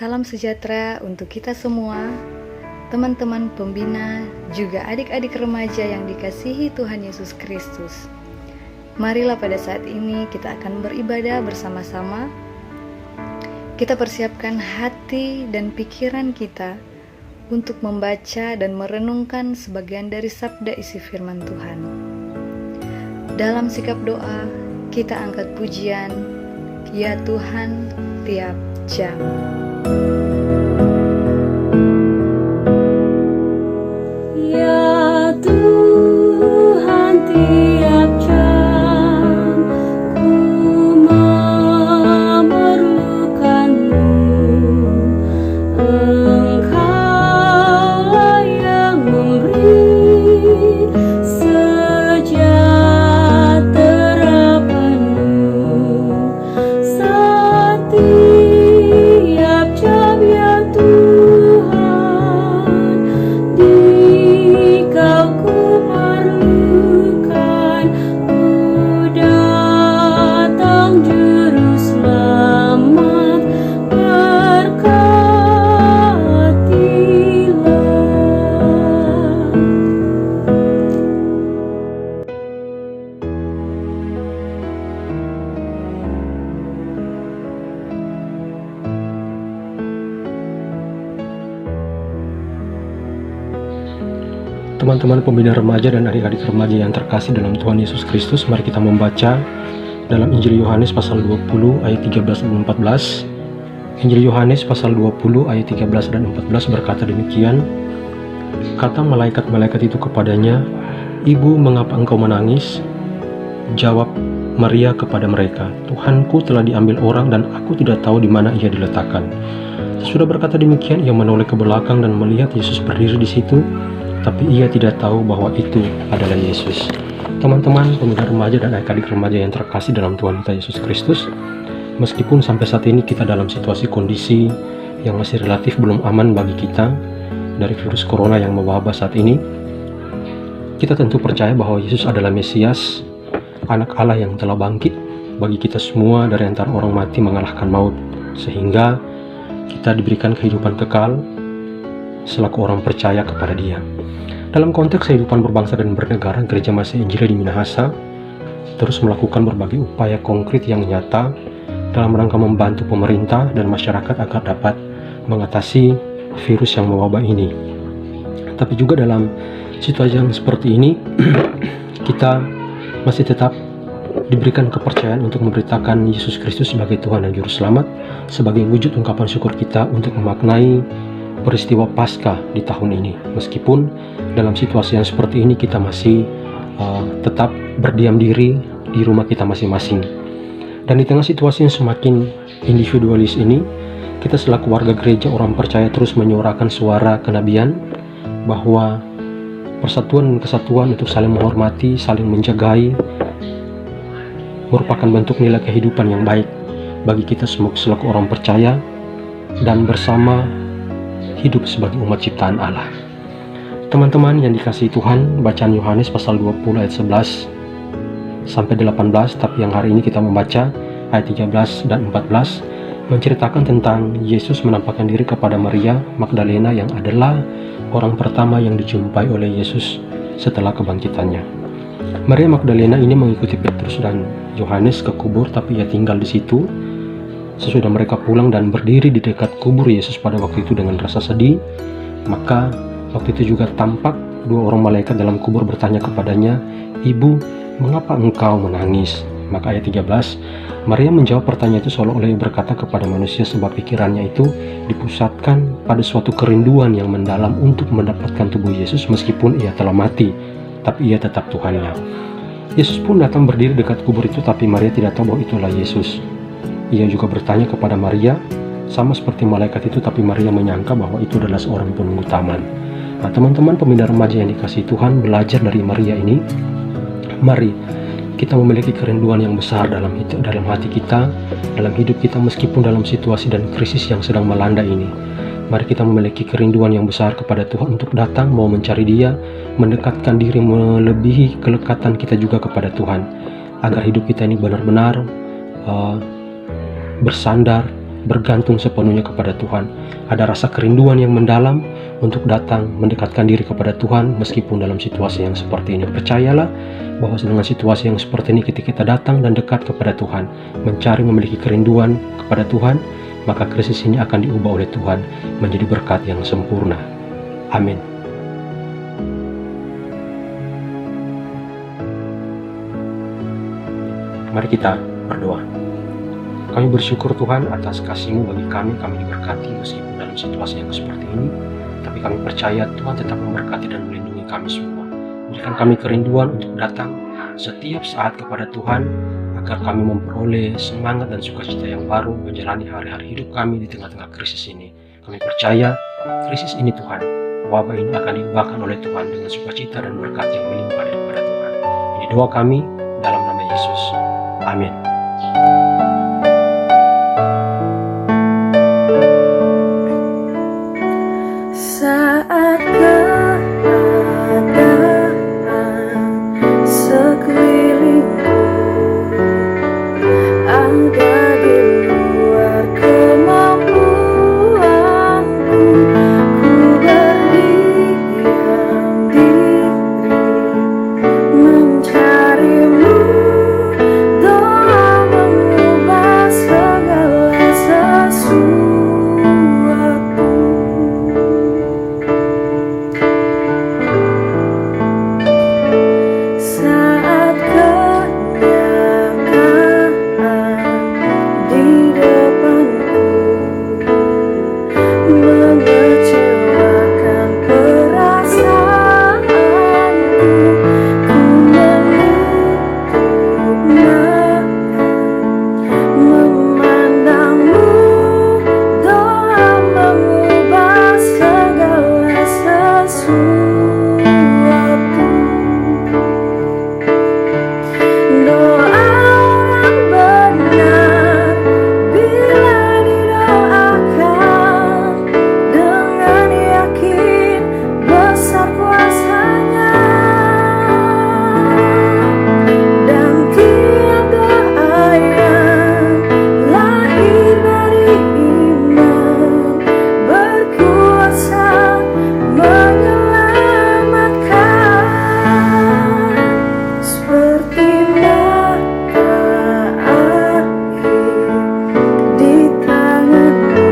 Salam sejahtera untuk kita semua, teman-teman pembina, juga adik-adik remaja yang dikasihi Tuhan Yesus Kristus. Marilah pada saat ini kita akan beribadah bersama-sama. Kita persiapkan hati dan pikiran kita untuk membaca dan merenungkan sebagian dari sabda isi firman Tuhan. Dalam sikap doa, kita angkat pujian, Ya Tuhan, tiap jam. Ya Tuhan, tiap jam ku memerlukan-Mu. Engkau-lah yang memberi sejahtera penuh setiap jam, ya Tuhan. Di Kau ku perlukan, ku datang Juru Selamat, berkatilah. Teman-teman pembina remaja dan adik-adik remaja yang terkasih dalam Tuhan Yesus Kristus, mari kita membaca dalam Injil Yohanes pasal 20 ayat 13 dan 14. Injil Yohanes pasal 20 ayat 13 dan 14 berkata demikian, kata malaikat-malaikat itu kepadanya, Ibu, mengapa engkau menangis? Jawab Maria kepada mereka, Tuhanku telah diambil orang dan aku tidak tahu di mana ia diletakkan. Sesudah berkata demikian, ia menoleh ke belakang dan melihat Yesus berdiri di situ, tapi ia tidak tahu bahwa itu adalah Yesus. Teman-teman pembina remaja dan adik-adik remaja yang terkasih dalam Tuhan kita Yesus Kristus, meskipun sampai saat ini kita dalam situasi kondisi yang masih relatif belum aman bagi kita dari virus corona yang mewabah saat ini, kita tentu percaya bahwa Yesus adalah Mesias, anak Allah yang telah bangkit bagi kita semua dari antara orang mati mengalahkan maut, sehingga kita diberikan kehidupan kekal selaku orang percaya kepada Dia. Dalam konteks kehidupan berbangsa dan bernegara, Gereja Masih Injili di Minahasa terus melakukan berbagai upaya konkret yang nyata dalam rangka membantu pemerintah dan masyarakat agar dapat mengatasi virus yang mewabah ini. Tapi juga dalam situasi yang seperti ini, kita masih tetap diberikan kepercayaan untuk memberitakan Yesus Kristus sebagai Tuhan dan Juru Selamat, sebagai wujud ungkapan syukur kita untuk memaknai peristiwa Paskah di tahun ini. Meskipun dalam situasi yang seperti ini kita masih tetap berdiam diri di rumah kita masing-masing. Dan di tengah situasi yang semakin individualis ini, kita selaku warga gereja orang percaya terus menyuarakan suara kenabian bahwa persatuan dan kesatuan untuk saling menghormati, saling menjagai merupakan bentuk nilai kehidupan yang baik bagi kita semua selaku orang percaya dan bersama hidup sebagai umat ciptaan Allah. Teman-teman yang dikasihi Tuhan, bacaan Yohanes pasal 20 ayat 11 sampai 18, tapi yang hari ini kita membaca ayat 13 dan 14 menceritakan tentang Yesus menampakkan diri kepada Maria Magdalena yang adalah orang pertama yang dijumpai oleh Yesus setelah kebangkitannya. Maria Magdalena ini mengikuti Petrus dan Yohanes ke kubur, tapi ia tinggal di situ. Sesudah mereka pulang dan berdiri di dekat kubur Yesus pada waktu itu dengan rasa sedih, maka waktu itu juga tampak dua orang malaikat dalam kubur bertanya kepadanya, Ibu, mengapa engkau menangis? Maka ayat 13, Maria menjawab pertanyaan itu seolah-olah berkata kepada manusia sebab pikirannya itu dipusatkan pada suatu kerinduan yang mendalam untuk mendapatkan tubuh Yesus meskipun ia telah mati, tapi ia tetap Tuhannya. Yesus pun datang berdiri dekat kubur itu, tapi Maria tidak tahu bahwa itulah Yesus. Ia juga bertanya kepada Maria, sama seperti malaikat itu, tapi Maria menyangka bahwa itu adalah seorang penunggu taman. Nah, teman-teman pembina remaja yang dikasihi Tuhan, belajar dari Maria ini, mari kita memiliki kerinduan yang besar dalam hati kita, dalam hidup kita meskipun dalam situasi dan krisis yang sedang melanda ini. Mari kita memiliki kerinduan yang besar kepada Tuhan untuk datang, mau mencari Dia, mendekatkan diri melebihi kelekatan kita juga kepada Tuhan, agar hidup kita ini benar-benar bersandar bergantung sepenuhnya kepada Tuhan. Ada rasa kerinduan yang mendalam untuk datang mendekatkan diri kepada Tuhan meskipun dalam situasi yang seperti ini. Percayalah bahwa dengan situasi yang seperti ini, ketika kita datang dan dekat kepada Tuhan, mencari memiliki kerinduan kepada Tuhan, maka krisis ini akan diubah oleh Tuhan menjadi berkat yang sempurna. Amin. Mari kita berdoa. Kami bersyukur Tuhan atas kasih-Mu bagi kami diberkati meskipun dalam situasi yang seperti ini. Tapi kami percaya Tuhan tetap memberkati dan melindungi kami semua. Berikan kami kerinduan untuk datang setiap saat kepada Tuhan, agar kami memperoleh semangat dan sukacita yang baru menjalani hari-hari hidup kami di tengah-tengah krisis ini. Kami percaya krisis ini Tuhan, wabah ini akan diubahkan oleh Tuhan dengan sukacita dan berkat yang melimpah daripada Tuhan. Ini doa kami dalam nama Yesus. Amin. Saat keadaan sekelilingku ada di luar kemampuanku, ku berdiam diri mencari-Mu. Doa mengubah segala sesuatu. Saat kenyataan di depanku mengecewakan perasaanku, ku menutup mata memandang-Mu. Doa mengubah segala sesuatu. Doa orang benar bila didoakan dengan yakin besar kuasa-Nya, dan tiap doa yang lahir dari iman berkuasa menyelamatkan. Seperti mata air di tangan-Mu,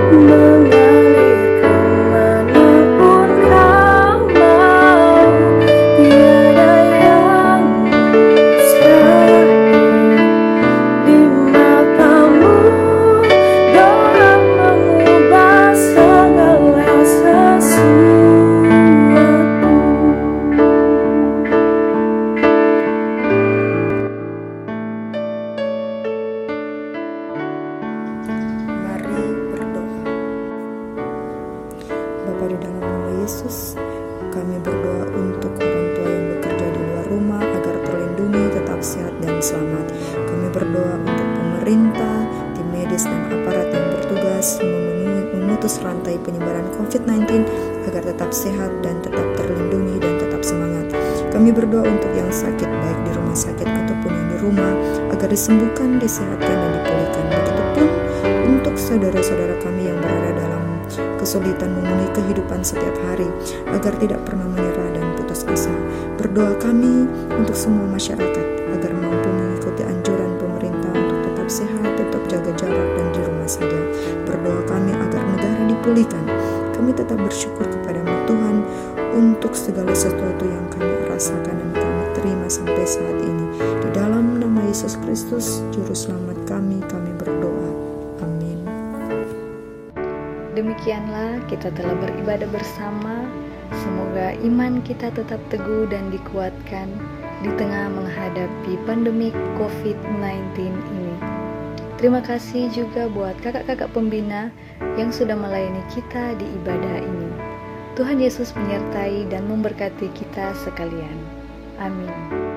mengalir kemanapun Kau mau. Tiada yang mustahil di mata-Mu. Doa mengubah segala sesuatu. Mari berdoa. Bapa, di dalam nama Yesus, kami berdoa untuk orang tua yang bekerja di luar rumah agar terlindungi, tetap sehat dan selamat. Kami berdoa untuk pemerintah, tim medis dan aparat yang bertugas memutus rantai penyebaran COVID-19 agar tetap sehat dan tetap terlindungi dan tetap semangat. Kami berdoa untuk yang sakit, baik di rumah sakit ataupun yang di rumah, agar disembuhkan, disehatkan dan dipulihkan. Begitupun untuk saudara-saudara kami yang berada dalam kesulitan memenuhi kehidupan setiap hari, agar tidak pernah menyerah dan putus asa. Berdoa kami untuk semua masyarakat agar mampu mengikuti anjuran pemerintah untuk tetap sehat, tetap jaga jarak dan di rumah saja. Berdoa kami agar negara dipulihkan. Kami tetap bersyukur kepada-Mu Tuhan untuk segala sesuatu yang kami rasakan dan kami terima sampai saat ini. Di dalam nama Yesus Kristus, Juru Selamat kami berdoa. Amin. Demikianlah kita telah beribadah bersama. Semoga iman kita tetap teguh dan dikuatkan di tengah menghadapi pandemi COVID-19 ini. Terima kasih juga buat kakak-kakak pembina yang sudah melayani kita di ibadah ini. Tuhan Yesus menyertai dan memberkati kita sekalian. Amin.